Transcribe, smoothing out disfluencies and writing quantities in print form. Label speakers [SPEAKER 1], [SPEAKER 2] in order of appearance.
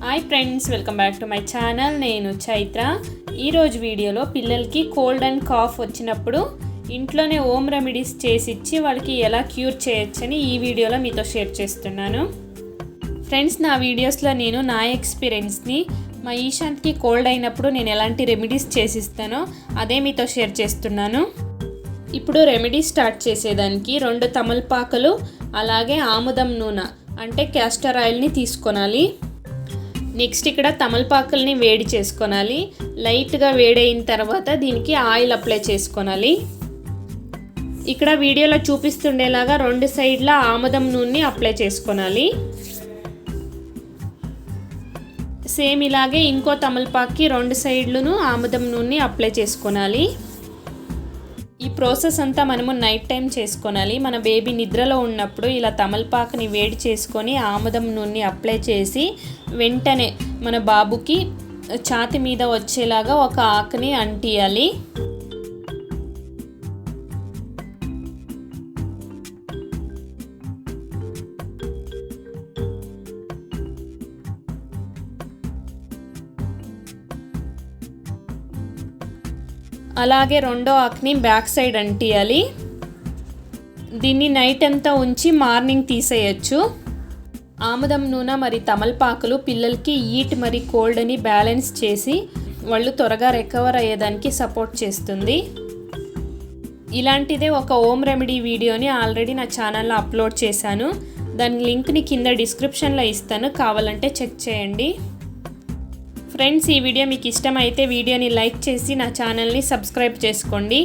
[SPEAKER 1] Hi friends, welcome back to my channel. నేను చైత్ర. ఈరోజు వీడియోలో పిల్లలకి కోల్డ్ అండ్ కాఫ్ వచ్చినప్పుడు ఇంట్లోనే హోమ్ రెమెడీస్ చేసిచ్చి వాళ్ళకి ఎలా క్యూర్ చేయొచ్చని ఈ వీడియోలో మీతో షేర్ చేస్తున్నాను. ఫ్రెండ్స్, నా వీడియోస్లో నేను నా ఎక్స్పీరియన్స్ని మా ఈశాంత్కి కోల్డ్ అయినప్పుడు నేను ఎలాంటి రెమెడీస్ చేసిస్తానో అదే మీతో షేర్ చేస్తున్నాను. ఇప్పుడు రెమెడీ స్టార్ట్ చేసేదానికి 2 తమలపాకులు అలాగే ఆముదం నూనె అంటే క్యాస్టర్ ఆయిల్ని తీసుకోవాలి. నెక్స్ట్ ఇక్కడ తమలపాకుల్ని వేడి చేసుకోవాలి. లైట్గా వేడైన తర్వాత దీనికి ఆయిల్ అప్లై చేసుకోవాలి. ఇక్కడ వీడియోలో చూపిస్తుండేలాగా 2 సైడ్ల ఆముదం నూనెని అప్లై చేసుకోవాలి. సేమ్ ఇలాగే ఇంకో తమలపాకుకి 2 సైడ్లను ఆముదం నూనెని అప్లై చేసుకోవాలి. ఈ ప్రాసెస్ అంతా మనము నైట్ టైం చేసుకోవాలి. మన బేబీ నిద్రలో ఉన్నప్పుడు ఇలా తమలపాకుని వేడి చేసుకొని ఆముదం నూనెని అప్లై చేసి వెంటనే మన బాబుకి ఛాతీ మీద వచ్చేలాగా ఒక ఆకుని అంటియాలి. అలాగే రెండో ఆకుని బ్యాక్ సైడ్ అంటియాలి. దీన్ని నైట్ అంతా ఉంచి మార్నింగ్ తీసేయచ్చు. ఆముదం నూనె మరి తమలపాకులు పిల్లలకి హీట్ మరి కోల్డ్ అని బ్యాలెన్స్ చేసి వాళ్ళు త్వరగా రికవర్ అయ్యేదానికి సపోర్ట్ చేస్తుంది. ఇలాంటిదే ఒక హోమ్ రెమెడీ వీడియోని ఆల్రెడీ నా ఛానల్లో అప్లోడ్ చేశాను. దాని లింక్ని కింద డిస్క్రిప్షన్లో ఇస్తాను, కావాలంటే చెక్ చేయండి. ఫ్రెండ్స్, ఈ వీడియో మీకు ఇష్టమైతే వీడియోని లైక్ చేసి నా ఛానల్ని సబ్స్క్రైబ్ చేసుకోండి.